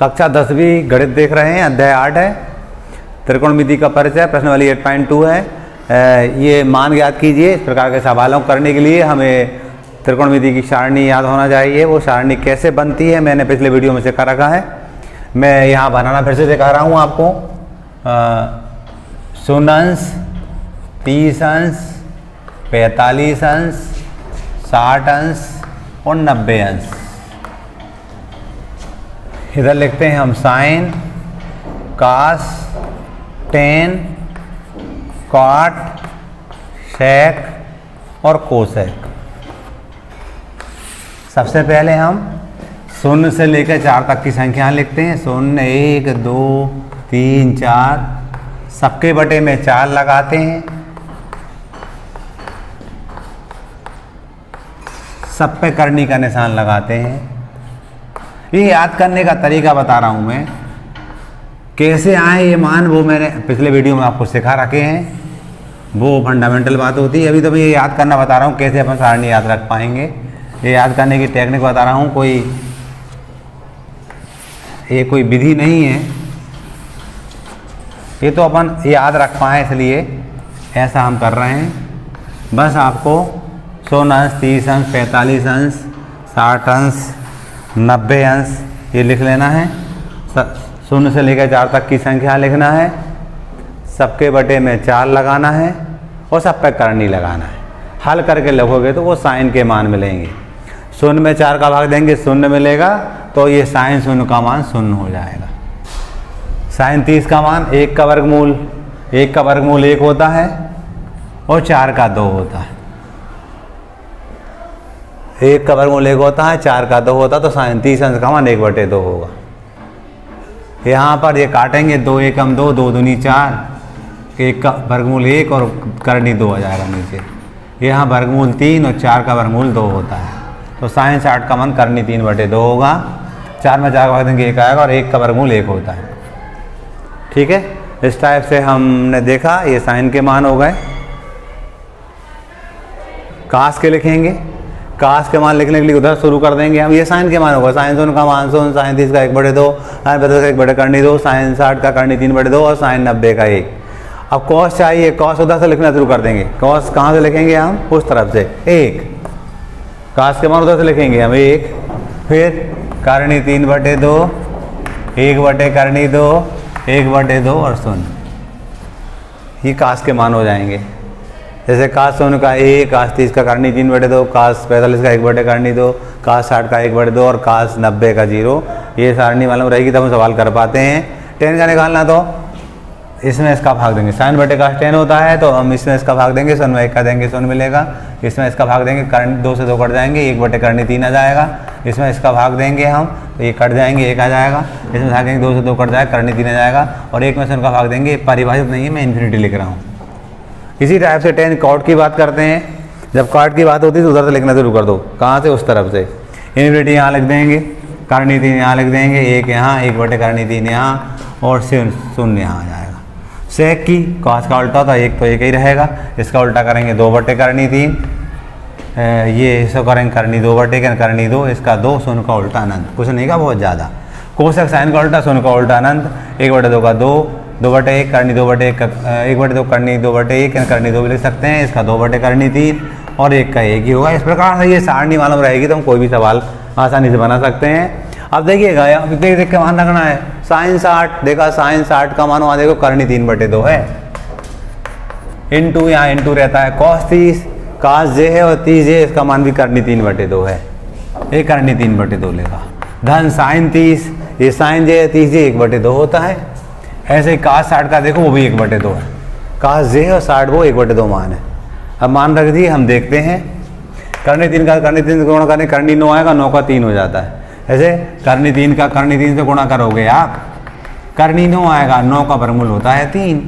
कक्षा 10वीं गणित देख रहे हैं, अध्याय 8 है त्रिकोणमिति का परिचय, प्रश्नावली 8.2 है। ये मान ज्ञात कीजिए। इस प्रकार के सवालों को करने के लिए हमें त्रिकोणमिति की सारणी याद होना चाहिए। वो सारणी कैसे बनती है मैंने पिछले वीडियो में सिखा रखा है, मैं यहाँ बनाना फिर से दिखा रहा हूँ आपको। 0 अंश, 30 अंश, 45 अंश, 60 अंश और 90 अंश। इधर लिखते हैं हम साइन, कास, टेन, कॉट, सेक और कोसेक। सबसे पहले हम 0 से लेकर 4 तक की संख्या लिखते हैं। 0, 1, 2, 3, 4, सबके बटे में 4 लगाते हैं। सब पे करनी का निशान लगाते हैं। ये याद करने का तरीका बता रहा हूँ मैं, कैसे आए ये मान, वो मैंने पिछले वीडियो में आपको सिखा रखे हैं, वो फंडामेंटल बात होती है। अभी तो मैं ये याद करना बता रहा हूँ कैसे अपन सारणी याद रख पाएंगे। ये याद करने की टेक्निक बता रहा हूँ, ये कोई विधि नहीं है, ये तो अपन याद रख पाएँ इसलिए ऐसा हम कर रहे हैं। बस आपको 100 अंश, 30 अंश, 45 अंश, 60 अंश, 90 अंश ये लिख लेना है। 0 से लेकर 4 तक की संख्या लिखना है, सबके बटे में 4 लगाना है और सब पे करनी लगाना है। हल करके लिखोगे तो वो साइन के मान मिलेंगे। 0 में 4 का भाग देंगे 0 मिलेगा, तो ये साइन 0 का मान 0 हो जाएगा। साइन 30 का मान 1 का वर्गमूल, 1 का वर्गमूल 1 होता है और 4 का 2 होता है। 1 का वर्गमूल 1 होता है, 4 का 2 होता है, तो साइन 30 अंश का मान 1/2 होगा। यहाँ पर ये काटेंगे, 2 एकम 2, 2 दूनी 4, 1 का वर्गमूल 1 और करनी 2 आ जाएगा नीचे। यहाँ वर्गमूल 3 और 4 का वर्गमूल 2 होता है, तो साइन 60 का मान करनी 3/2 होगा। 4 में 4 का भाग देंगे 1 आएगा और 1 का वर्गमूल 1 होता है। ठीक है, इस टाइप से हमने देखा, ये साइन के मान हो गए। कास के लिखेंगे, कास के मान लिखने के लिए उधर शुरू कर देंगे हम। ये साइन के मान होगा, साइन 0 का मान 0, साइन 30 का 1/2, साइन 50 का 1 करनी 2, साइन 60 का करनी 3/2 और साइन 90 का 1। अब कॉस चाहिए, कॉस उधर से लिखना शुरू कर देंगे। कॉस कहाँ से लिखेंगे हम? उस तरफ से 1। कास के मान उधर से लिखेंगे हम 1, फिर करनी 3/2, 1 करनी 2, 1/2 और 0। ये कास के मान हो जाएंगे। जैसे कास 0 का 1, कास 30 का करनी 3/2, कास 45 का 1 करनी 2, कास 60 का 1/2 और कास 90 का 0। ये सारणी मालूम रहेगी तब हम सवाल कर पाते हैं। 10 का निकालना तो इसमें इसका भाग देंगे, साइन बटे कास 10 होता है, तो हम इसमें इसका भाग देंगे, 100 में 1 का देंगे 100 मिलेगा। इसमें इसका भाग देंगे, करनी 2 से 2 कट जाएंगे, 1 करनी 3 आ जाएगा। इसमें इसका भाग देंगे हम, तो ये कट जाएंगे 1 आ जाएगा। इसमें भाग देंगे 2 से 2 कट जाएगा, करनी 3 आ जाएगा। और 1 में से उनका भाग देंगे, परिभाषित नहीं है, मैं इन्फिनिटी लिख रहा हूँ। इसी टाइप से 10 कॉट की बात करते हैं। जब कॉट की बात होती है तो उधर से लिखना शुरू कर दो, कहाँ से? उस तरफ से। इन्फिनिटी यहाँ लिख देंगे, करनी 3 यहाँ लिख देंगे, 1 यहाँ, 1 करनी 3 यहाँ और 0 यहाँ आ जाएगा। सेक की कॉस का उल्टा था, 1 तो 1 ही रहेगा, इसका उल्टा करेंगे 2 करनी 3, ये इसको करेंगे करनी 2 करनी 2, इसका 2, 0 का उल्टा अनंत, कुछ नहीं का बहुत ज़्यादा। कोसेक साइन का उल्टा, 0 का उल्टा अनंत, 1/2 का 2, 2/1 करनी 2/1, 1/2 करनी 2/1 करनी 2 भी लिख सकते हैं। इसका 2 करनी 3 और 1 का 1 ही होगा। इस प्रकार से ये सारणी मालूम रहेगी तो हम कोई भी सवाल आसानी से बना सकते हैं। अब देखिएगा, अब देख के मान रखना है। साइन 60 देखा, साइन 60 का मान वहाँ देखो करनी 3/2 है, इंटू यहाँ इंटू रहता है। कॉस 30 कास जे है और 30 जे, इसका मान भी करनी 3/2 है, ये करनी 3/2 लेगा। धन साइन 30, ये साइन जे है 30 जे 1/2 होता है। ऐसे ही कास 60 का देखो, वो भी 1/2 है। कास जे है और 60 वो 1/2 मान है। अब मान रख दिए, हम देखते हैं। करनी 3 का करनी 3 से गुणा करने, करनी 9 आएगा, 9 का 3 हो जाता है। ऐसे करनी 3 का करनी 3 से गुणा करोगे आप, करनी 9 आएगा, 9 का वर्गमूल होता है 3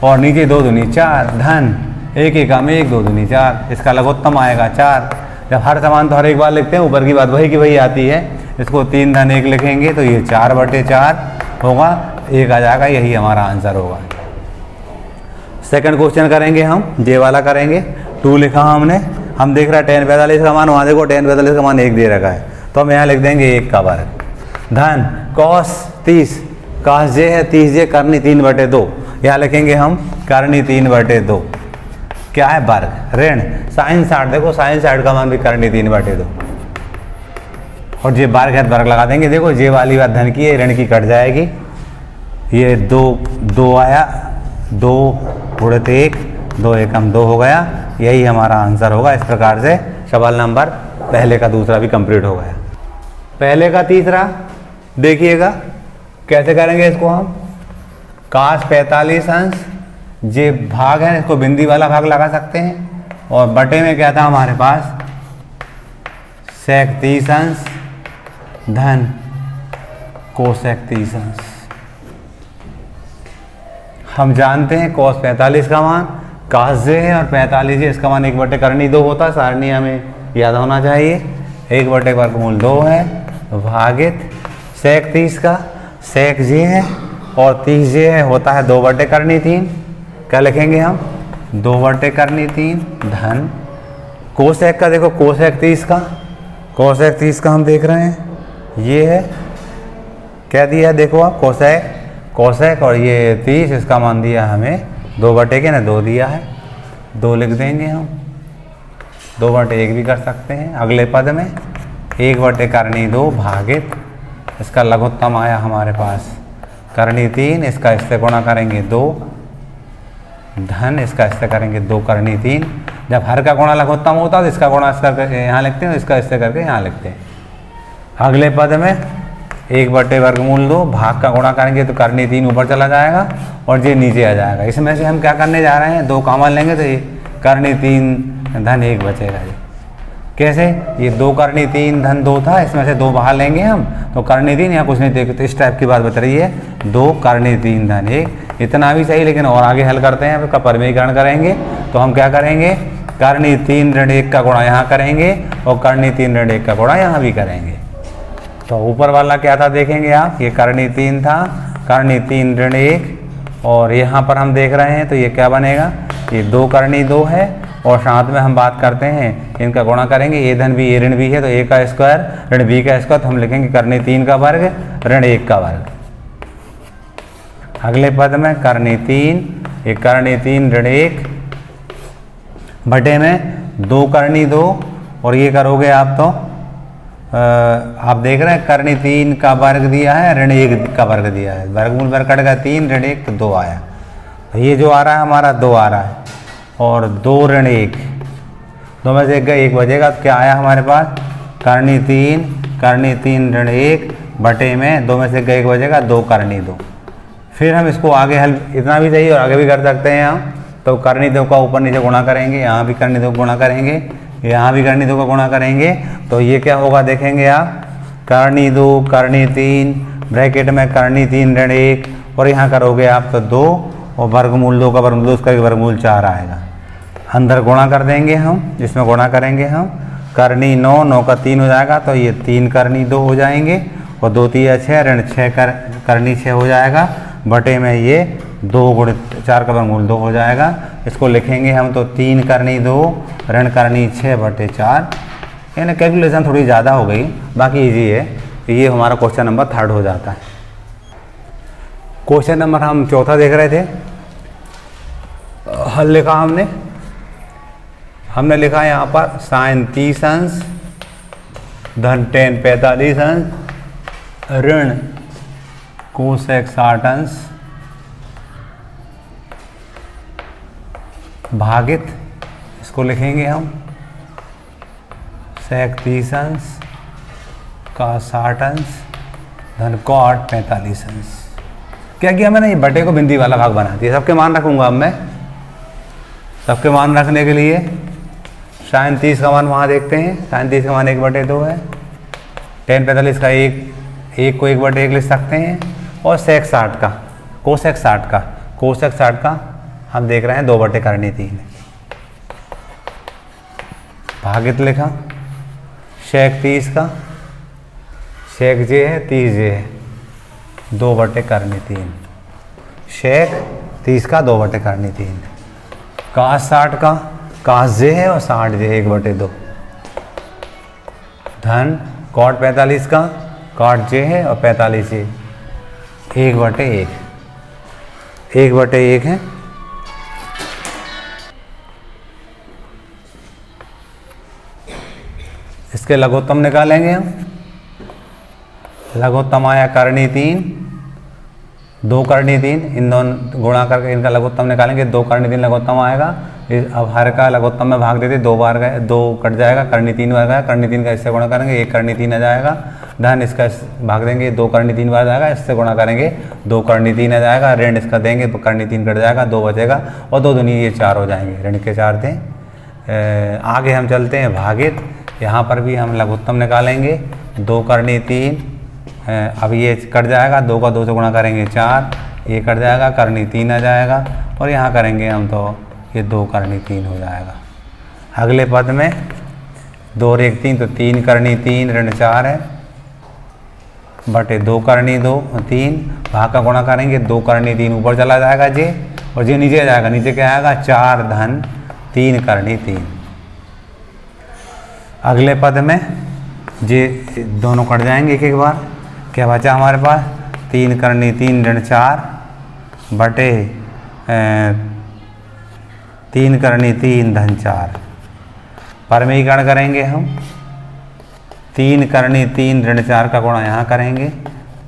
और नीचे 2 दूनी 4, धन 1 एकम 1, 2 दूनी 4, इसका लघुत्तम आएगा 4। जब हर समान तो हर एक बार लिखते हैं, ऊपर की बात वही की वही आती है। इसको 3 धन 1 लिखेंगे तो ये 4/4 होगा, 1 आ जाएगा, यही हमारा आंसर होगा। सेकंड क्वेश्चन करेंगे हम, जे वाला करेंगे। 2 लिखा हमने, हम देख रहे हैं 10 45 का मान, वहाँ देखो 10 45 का मान 1 दे रखा है, तो हम यहाँ लिख देंगे 1 का वर्ग। धन कॉस 30, कॉस जे है 30j करनी 3/2, यहाँ लिखेंगे हम करनी 3/2, क्या है वर्ग, ऋण साइन 60, देखो साइन 60 का मान भी करनी 3/2, और ये वर्ग है वर्ग लगा देंगे। देखो ये वाली बात धन की है, ऋण की कट जाएगी, ये 2 आया, 2 गुणित 1, 2 एकम 2 हो गया, यही हमारा आंसर होगा। इस प्रकार से सवाल नंबर पहले का दूसरा भी कंप्लीट हो गया। पहले का तीसरा देखिएगा कैसे करेंगे इसको हम। cos 45 अंश, ये भाग है, इसको बिंदी वाला भाग लगा सकते हैं, और बटे में क्या था हमारे पास sec 30 अंश धन cosec 30 अंश। हम जानते हैं cos 45 का मान cos जे है और 45 है, इसका मान 1/2 होता है, सारणी हमें याद होना चाहिए। 1/2 है भागित sec 30 का, sec जे है और 30 जे है, होता है 2/3। क्या लिखेंगे हम 2/3 धन cosec का, देखो cosec 30 का, cosec 30 का हम देख रहे हैं, ये है क्या दिया है, देखो आप cosec और ये 30, इसका मान दिया हमें 2/2 दिया है, 2 लिख देंगे हम, 2/1 भी कर सकते हैं। अगले पद में 1/2 भागित, इसका लघुत्तम आया हमारे पास करनी 3, इसका इससे गुणा करेंगे 2 धन, इसका इससे करेंगे 2 करनी 3। जब हर का गुणा लघुत्तम होता है तो इसका गुणा इस करके यहाँ लिखते हैं, इसका इससे करके यहाँ लिखते हैं। अगले पद में 1/2 भाग का गुणा करेंगे तो करनी 3 ऊपर चला जाएगा और ये नीचे आ जाएगा। इसमें से हम क्या करने जा रहे हैं, 2 कॉमन लेंगे तो ये करनी 3 धन 1 बचेगा। ये कैसे, ये 2 करनी 3 धन 2 था, इसमें से 2 बाहर लेंगे हम तो करनी 3, यहाँ कुछ नहीं देखते, तो इस टाइप की बात बता रही है, 2 करनी 3 धन 1। इतना भी सही, लेकिन और आगे हल करते हैं, इसका परिमेयीकरण करेंगे तो हम क्या करेंगे, करनी 3 ऋण 1 का गुणा यहाँ करेंगे और करनी 3 ऋण 1 का गुणा यहाँ भी करेंगे। तो ऊपर वाला क्या था देखेंगे आप, ये करनी 3 था, करनी 3 ऋण 1, और यहाँ पर हम देख रहे हैं तो ये क्या बनेगा, ये 2 करनी 2 है, और साथ में हम बात करते हैं इनका गुणा करेंगे, ए धन भी ए ऋण भी है तो ए का स्क्वायर ऋण बी का स्क्वायर, तो हम लिखेंगे करनी 3 का वर्ग ऋण 1 का वर्ग। अगले पद में करनी 3, ये करनी 3 ऋण 1 बटे में 2 करनी 2, और ये करोगे आप तो आप देख रहे हैं करनी 3 का वर्ग दिया है, ऋण 1 का वर्ग दिया है, वर्गमूल वर्ग कट गया 3 ऋण 1 तो 2 आया, तो ये जो आ रहा है हमारा 2 आ रहा है, और 2 ऋण 1, 2 में से 1 बचेगा, तो क्या आया हमारे पास करनी 3 ऋण 1 बटे में 2 में से 1 बचेगा 2 करनी 2। फिर हम इसको आगे हल, इतना भी सही और आगे भी कर सकते हैं हम, तो करनी 2 का ऊपर नीचे गुणा करेंगे, यहाँ भी करनी 2 का गुणा करेंगे, यहाँ भी करनी 2 का गुणा करेंगे, तो ये क्या होगा देखेंगे आप, करनी 2 करनी 3 ब्रैकेट में करनी 3 ऋण 1, और यहाँ करोगे आप तो 2 और वर्गमूल 2 का वर्गमूल 2 करके वर्गमूल 4 आएगा। अंदर गुणा कर देंगे हम, जिसमें गुणा करेंगे हम, करनी 9 का 3 हो जाएगा, तो ये 3 करनी 2 हो जाएंगे, और 2 3 6 ऋण 6 करनी 6 हो जाएगा, बटे में ये 2 गुणित 4 का वर्गमूल 2 हो जाएगा। इसको लिखेंगे हम तो 3 करनी 2 ऋण करनी 6 बटे 4, यानी कैलकुलेशन थोड़ी ज़्यादा हो गई, बाकी इजी है। ये हमारा क्वेश्चन नंबर 3 हो जाता है। क्वेश्चन नंबर हम 4 देख रहे थे, हल लिखा हमने लिखा यहाँ पर साइन 30 अंश धन tan 45 अंश ऋण कोसेक 60 अंश भागित, इसको लिखेंगे हम सेक 30 अंश का 60 अंश धन cot 45 अंश। क्या किया मैंने, ये बटे को बिंदी वाला भाग बना दिया। सबके मान रखूंगा अब मैं, सबके मान रखने के लिए साइन 30 का मान वहाँ देखते हैं, साइन 30 का मान 1/2 है, tan 45 का 1 को 1/1 लिख सकते हैं, और सेक 60 का कोसेक 60 का हम देख रहे हैं 2/3 भागित लिखा, सेक 30 का सेक जे है 30 जे है 2/3, सेक 30 का 2/3, काश 60 का काश जे है और 60 जे है 1/2 धन cot 45 का काट जे है और 45 जे 1/1 1/1 है। इसके लघुत्तम निकालेंगे हम। लघुत्तम आया करनी 3, 2 करनी 3, इन दोनों गुणा करके इनका लघुत्तम निकालेंगे। 2 करनी 3 लघुत्तम आएगा। अब हर का लघुत्तम में भाग देते 2 बार गए, 2 कट जाएगा, करनी 3 बार गया, करनी 3 का इससे गुणा करेंगे 1 करनी 3 आ जाएगा। धन इसका भाग देंगे 2 करनी 3 बार जाएगा, इससे गुणा करेंगे 2 करनी 3 आ जाएगा। ऋण इसका देंगे करनी 3 कट जाएगा, 2 बचेगा और 2 दूनी ये 4 हो जाएंगे। ऋण के 4 थे। आगे हम चलते हैं भागित। यहाँ पर भी हम लघुत्तम निकालेंगे। 2 करनी 3, अब ये कट जाएगा, 2 का 2 से गुणा करेंगे 4, ये कट जाएगा, करनी 3 आ जाएगा और यहाँ करेंगे हम तो ये 2 करनी 3 हो जाएगा। अगले पद में 2 और 1 3, तो 3 करनी 3 ऋण 4 है बटे 2 करनी 2 3, भाग का गुणा करेंगे 2 करनी 3 ऊपर चला जाएगा जे, और जे नीचे आ जाएगा। नीचे क्या आएगा 4 धन 3 करनी 3। अगले पद में जे दोनों कट जाएंगे एक बार। क्या बचा हमारे पास 3 करनी 3 ऋण 4 बटे 3 करनी 3 धन 4। परमीकरण करेंगे हम। 3 करनी 3 ऋण 4 का गुणा यहाँ करेंगे,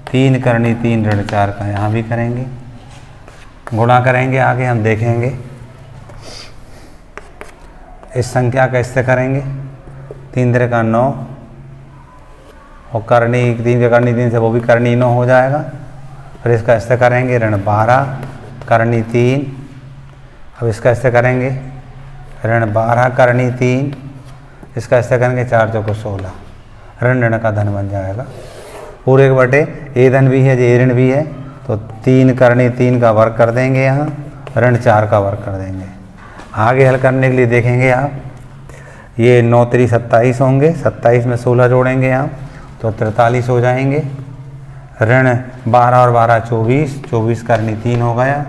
3 करनी 3 ऋण 4 का यहाँ भी करेंगे, गुणा करेंगे। आगे हम देखेंगे इस संख्या का इससे करेंगे। 3 3 का 9 और करनी 3 का करनी 3 से वो भी करनी 9 हो जाएगा। फिर इसका इससे करेंगे ऋण 12 करनी 3, अब इसका इससे करेंगे ऋण 12 करनी 3, इसका इससे करेंगे 4 चौको 16, ऋण ऋण का धन बन जाएगा। पूरे के बटे ए धन भी है ये ऋण भी है, तो 3 करनी 3 का वर्ग कर देंगे यहाँ, ऋण 4 का वर्ग कर देंगे। आगे हल करने के लिए देखेंगे आप, ये 9 3 27 होंगे, 27 में 16 जोड़ेंगे यहाँ तो 43 हो जाएंगे। ऋण 12 और 12 24, 24 करनी 3 हो गया।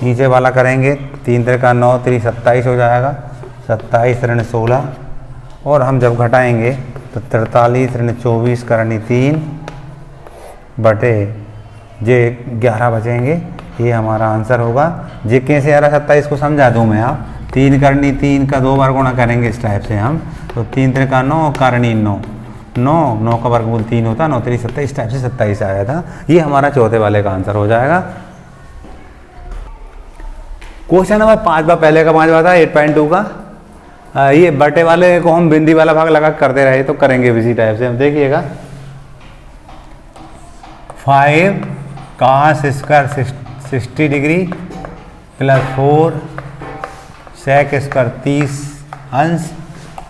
नीचे वाला करेंगे 3 3 का 9 3 27 हो जाएगा, 27 ऋण 16, और हम जब घटाएंगे तो 43 ऋण 24 करनी 3 बटे जे 11 बचेंगे। ये हमारा आंसर होगा। जे कैसे आ रहा 27 को समझा दूँ मैं आप। 3 करनी 3 का 2 बार गुणा करेंगे इस टाइप से हम, तो 3 3 का 9 करनी 9, 9 का वर्गमूल 3 होता, 9 3 27, इस टाइप से 27 आया था। ये हमारा चौथे वाले का आंसर हो जाएगा। क्वेश्चन नंबर 5 बार पहले का 5 था 8.2 का। ये बटे वाले को हम बिंदी वाला भाग लगा करते रहे तो करेंगे इसी टाइप से। हम देखिएगा 5 cos square 60 degree plus 4 sec square 30 अंश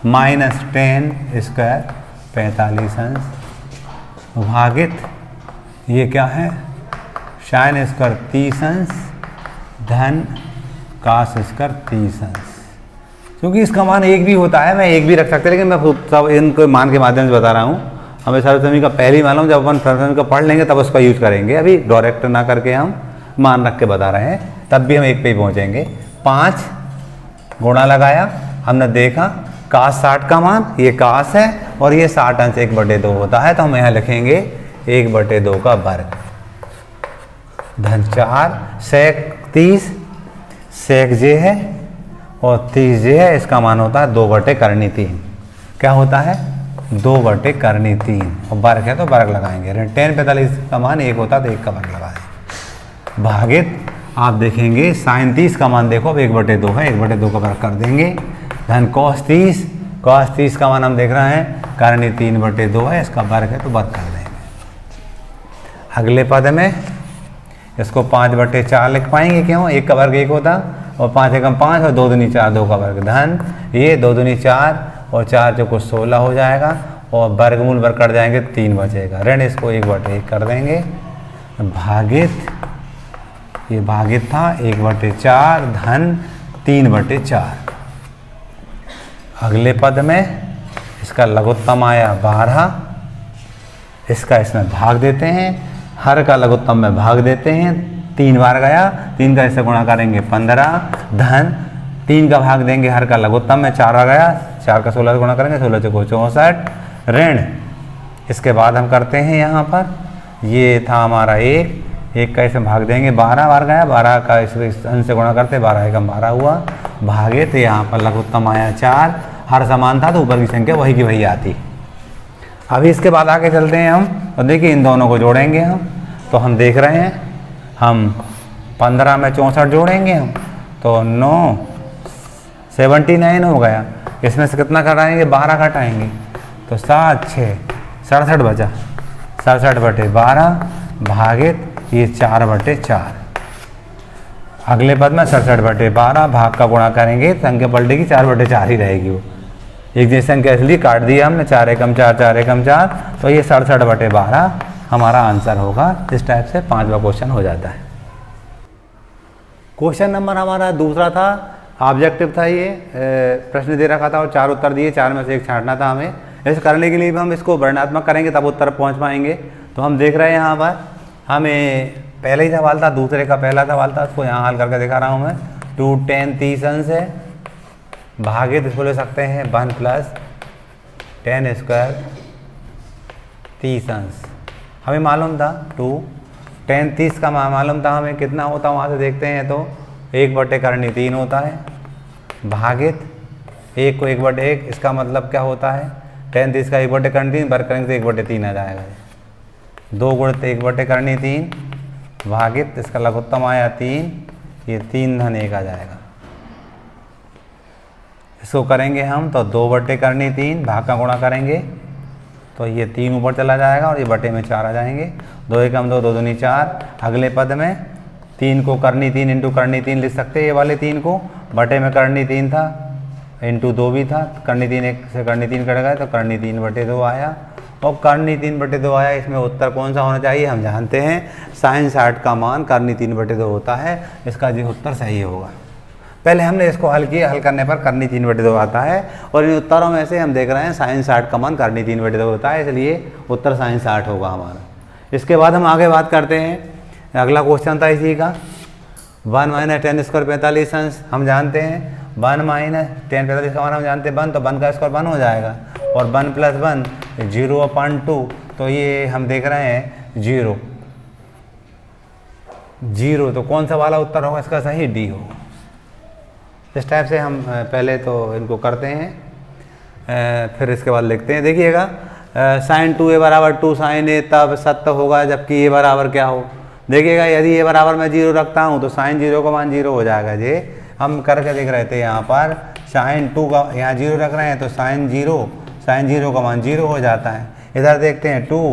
माइनस 10 स्क्वायर 45 अंश भागित ये क्या है sin स्क्वायर 30 अंश धन cos स्क्वायर 30 अंश। क्योंकि इसका मान 1 भी होता है, मैं 1 भी रख सकते, लेकिन मैं सब इनको मान के माध्यम से बता रहा हूँ। हमें सर्वसम्मति का पहले ही मालूम, जब अपन सर्वसम्मति का पढ़ लेंगे तब उसका यूज करेंगे। अभी डायरेक्ट ना करके हम मान रख के बता रहे हैं, तब भी हम 1 पे ही पहुँचेंगे। 5 गुणा लगाया, हमने देखा काश 60 का मान, ये काश है और ये 60 अंश 1/2 होता है, तो हम यहाँ लिखेंगे 1/2 का वर्ग धन 4 sec 30 sec जे है और 30 जे है, इसका मान होता है 2/3। क्या होता है 2/3 और वर्ग है तो वर्ग लगाएंगे। 10 45 का मान 1 होता है तो 1 का वर्ग लगाएंगे। भागित आप देखेंगे sin 30 का मान देखो अब 1/2 है, 1/2 का वर्ग कर देंगे। धन cos 30 का मान हम देख रहे हैं करनी 3/2 है, इसका वर्ग है तो वर्ग कर देंगे। अगले पद में इसको 5/4 लिख पाएंगे, क्यों 1 का वर्ग 1 होता और 5 एकम 5 और 2 दूनी 4 2 का वर्ग धन ये 2 दूनी 4 और 4 जो कुछ 16 हो जाएगा और वर्गमूल वर्ग कर जाएंगे 3 बचेगा। ऋण इसको 1/1 कर देंगे भागित ये भागित था 1/4 धन 3/4। अगले पद में इसका लघुत्तम आया 12, इसका इसमें भाग देते हैं, हर का लघुत्तम में भाग देते हैं, 3 बार गया, 3 का इससे गुणा करेंगे 15 धन 3 का भाग देंगे हर का लघुत्तम में 4 आ गया, 4 का 16 से गुणा करेंगे 16 चौको 64 ऋण इसके बाद हम करते हैं यहाँ पर, ये था हमारा एक का इसमें भाग देंगे, 12 बार गया, 12 का इस अंश से गुणा करते, 12 एकम 12 हुआ, भागे तो यहाँ पर लघुत्तम आया 4, हर समान था तो ऊपर की संख्या वही की वही आती। अभी इसके बाद आगे चलते हैं हम, और देखिए इन दोनों को जोड़ेंगे हम, तो हम देख रहे हैं हम 15 में 64 जोड़ेंगे हम, तो 9 79 हो गया। इसमें से कितना घटाएंगे, 12 घटाएंगे, तो 7 6 67 बचा, 67/12 भागित ये 4/4। अगले पद में 67/12 भाग का गुणा करेंगे, संख्या पलटेगी 4/4 ही रहेगी वो, एक जैसी संख्या इसलिए काट दिया हमने, 4 एकम 4 4 एकम 4, तो ये 67/12 हमारा आंसर होगा। इस टाइप से 5वां क्वेश्चन हो जाता है। क्वेश्चन नंबर हमारा दूसरा था, ऑब्जेक्टिव था ये, प्रश्न दे रखा था और 4 उत्तर दिए, 4 में से एक छांटना था हमें। ऐसे करने के लिए भी हम इसको वर्णनात्मक करेंगे तब उत्तर पहुंच पाएंगे। तो हम देख रहे हैं यहाँ पर हमें पहले ही सवाल था, दूसरे का पहला सवाल था, उसको यहाँ हल करके दिखा रहा हूँ मैं। 2 10 30 अंश है, भागित इसको ले सकते हैं 1 + 10 स्क्वायर 30 अंश। हमें मालूम था 2 10 30 का मालूम था हमें, कितना होता है वहाँ से देखते हैं, तो 1/3 होता है, भागित 1 को 1/1, इसका मतलब क्या होता है, 10 30 का 1/3 वर्ग करेंगे तो 1/3 आ जाएगा। 2 गुणित 1/3 भागित इसका लघुत्तम आया 3, ये 3 धन 1 आ जाएगा। इसको करेंगे हम तो 2/3 भाग का गुणा करेंगे तो ये 3 ऊपर चला जाएगा और ये बटे में 4 आ जाएंगे। 2 एकम 2 2 दूनी 4। अगले पद में 3 को करनी 3 इंटू करनी 3 लिख सकते हैं, ये वाले 3 को, बटे में करनी 3 था, इंटू 2 भी था, करनी 3 1 से करनी 3 कट गए तो करनी 3/2 आया, और करनी 3/2 आया। इसमें उत्तर कौन सा होना चाहिए, हम जानते हैं sin 60 का मान करनी 3/2 होता है, इसका जो उत्तर सही होगा। पहले हमने इसको हल किया, हल करने पर करनी 3/2 आता है, और इन उत्तरों में से हम देख रहे हैं sin 60 का मान करनी 3/2 होता है, इसलिए उत्तर sin 60 होगा हमारा। इसके बाद हम आगे बात करते हैं, अगला क्वेश्चन था इसी का, 1 - 10 स्क्वायर 45 अंश। हम जानते हैं 1 - 10 45 का मान हम जानते हैं 1, तो 1 का स्क्वायर 1 हो जाएगा, और 1 + 1 0/2, तो ये हम देख रहे हैं 0 0, तो कौन सा वाला उत्तर होगा इसका सही, डी होगा। इस टाइप से हम पहले तो इनको करते हैं, फिर इसके बाद लिखते हैं। देखिएगा sin 2a = 2 sin a तब सत्य होगा जबकि a बराबर क्या हो। देखिएगा यदि a बराबर मैं 0 रखता हूँ तो sin 0 का मान 0 हो जाएगा। ये हम करके देख रहे थे, यहाँ पर sin 2 का यहाँ 0 रख रहे हैं तो sin 0 का मान 0 हो जाता है। इधर देखते हैं 2,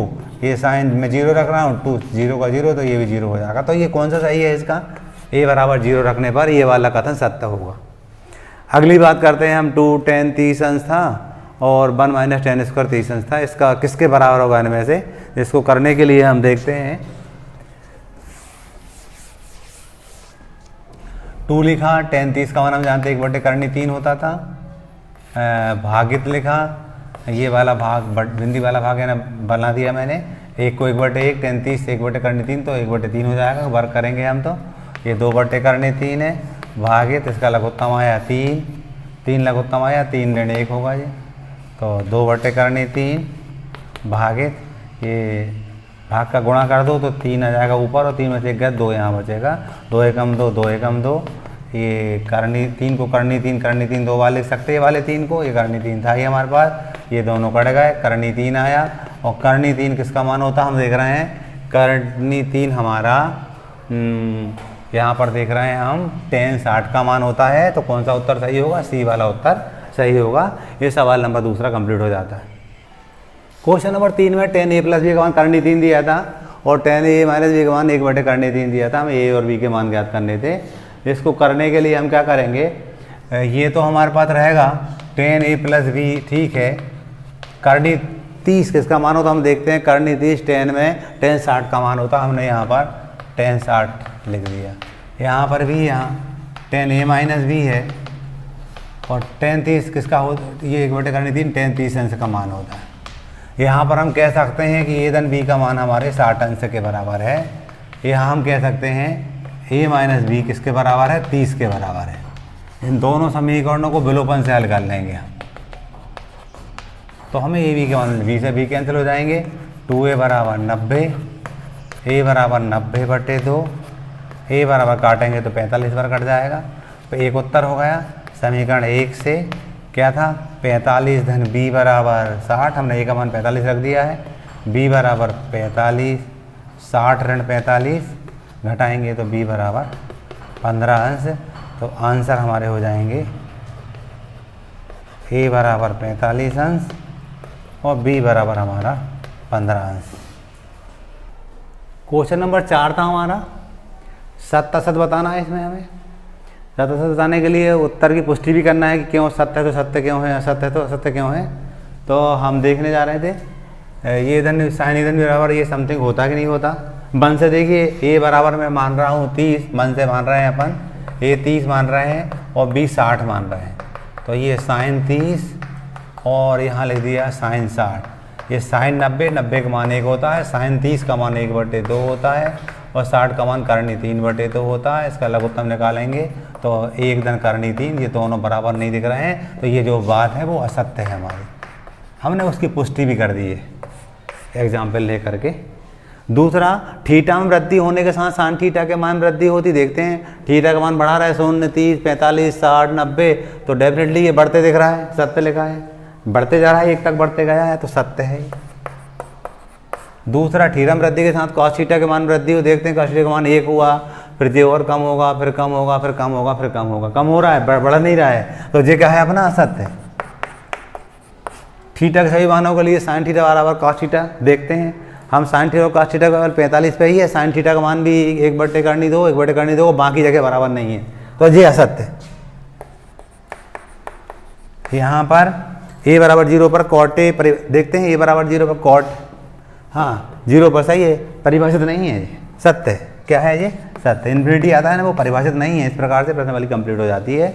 ये sin में 0 रख रहा हूँ, 2 0 का 0, तो ये भी 0 हो जाएगा। तो ये कौन सा सही है, इसका a बराबर 0 रखने पर ये वाला कथन सत्य होगा। अगली बात करते हैं हम, 2 10 30 अंश था और 1 - 10 स्क्वायर 30 अंश था, इसका किसके बराबर होगा इनमें से। इसको करने के लिए हम देखते हैं, 2 लिखा, 10 30 का मान हम जानते हैं 1/3 होता था, भागित लिखा, ये वाला भाग बिंदी वाला भाग है ना बना दिया मैंने, 1 को 1/1, 10 30 1/3 तो 1/3 हो जाएगा, वर्ग करेंगे हम तो ये 2/3 है, भागित इसका लघुत्तम आया 3 लघुत्तम आया 3 ऋण 1 होगा ये, तो 2/3 भागित ये भाग का गुणा कर दो तो 3 आ जाएगा ऊपर, और 3 में से 1 गया 2 यहाँ बचेगा, 2 एकम 2 2 एकम 2, ये करनी 3 को करनी 3 2 बार लिख सकते हैं, ये वाले 3 को, ये करनी 3 था ये हमारे पास, ये दोनों कट गए, करनी 3 आया। और करनी 3 किसका मान होता हम देख रहे हैं, करनी 3 हमारा यहाँ पर देख रहे हैं हम tan 60 का मान होता है, तो कौन सा उत्तर सही होगा, सी वाला उत्तर सही होगा। ये सवाल नंबर दूसरा कंप्लीट हो जाता है। क्वेश्चन नंबर 3 में tan a + b का मान करनी 3 दिया था और tan a - b का मान 1/3 दिया था, हमें a और b के मान ज्ञात करने थे। इसको करने के लिए हम क्या करेंगे, ये तो हमारे पास रहेगा tan a + b, ठीक है। करनी 30 किसका मान होता हम देखते हैं, करनी 30 tan में tan 60 का मान होता, हमने यहाँ पर tan 60 लिख दिया। यहाँ पर भी यहाँ tan a - b है, और tan 30 किसका हो, ये 1/3 tan 30 अंश का मान होता है। यहाँ पर हम कह सकते हैं कि a - b का मान हमारे 60 अंश के बराबर है। यहाँ हम कह सकते हैं a - b किसके बराबर है, 30 के बराबर है। इन दोनों समीकरणों को विलोपन से हल कर लेंगे हम। तो हमें ए बी के मान बी से बी कैंसिल हो जाएंगे। 2a बराबर 90, a बराबर 90/2, a बराबर काटेंगे तो 45 बार कट जाएगा। तो एक उत्तर हो गया समीकरण 1 से क्या था 45 धन b बराबर 60, हमने a का मान 45 रख दिया है। b बराबर 45, 60 ऋण 45 घटाएंगे तो b बराबर 15 अंश। तो आंसर हमारे हो जाएंगे a बराबर 45 अंश और b बराबर हमारा 15 अंश। क्वेश्चन नंबर 4 था हमारा सत्य असत बताना है। इसमें हमें सत्य असत बताने के लिए उत्तर की पुष्टि भी करना है कि क्यों सत्य है तो सत्य क्यों है, असत्य है तो असत्य क्यों है। तो हम देखने जा रहे थे ये धन साइन इधन बराबर ये समथिंग होता कि नहीं होता। मन से देखिए a बराबर मैं मान रहा हूँ 30, मन से मान रहे हैं अपन, a 30 मान रहे हैं और b 60 मान रहे हैं। तो ये साइन 30 और यहाँ लिख दिया साइन 60। ये साइन 90, 90 का मान 1 होता है, साइन 30 का मान 1/2 होता है और 60 का मान करनी 3/2 होता है। इसका लघुत्तम निकालेंगे तो 1 धन करनी 3, ये दोनों बराबर नहीं दिख रहे हैं। तो ये जो बात है वो असत्य है हमारी, हमने उसकी पुष्टि भी कर दी है एग्जाम्पल ले करके। दूसरा थीटा में वृद्धि होने के साथ साइन थीटा के मान वृद्धि होती देखते हैं। थीटा का मान बढ़ा रहा है 0, 30, 45, 60, 90, तो डेफिनेटली ये बढ़ते दिख रहा है, सत्य लिखा है। बढ़ते जा रहा है 1 तक बढ़ते गया है तो सत्य है। दूसरा थीटा में वृद्धि के साथ कॉस थीटा के मान वृद्धि हो देखते हैं। कॉस थीटा का मान 1 हुआ, फिर ये और कम होगा, फिर कम होगा, फिर कम होगा, फिर कम होगा, कम हो रहा है, बढ़ नहीं रहा है। तो ये क्या है अपना असत्य। थीटा के सभी मानों के लिए साइन थीटा बराबर कॉस थीटा देखते हैं। हम साइन थीटा और कॉस थीटा का 45 पे ही है। साइन थीटा का मान भी 1/2 बाकी जगह बराबर नहीं है, तो ये असत्य। यहाँ पर a बराबर 0 पर कॉट ए देखते हैं, a बराबर 0 पर कॉट, हाँ 0 पर सही है, परिभाषित नहीं है, सत्य है। क्या है ये? सत्य। इन्फिनिटी आता है ना वो परिभाषित नहीं है। इस प्रकार से प्रश्न वाली कंप्लीट हो जाती है।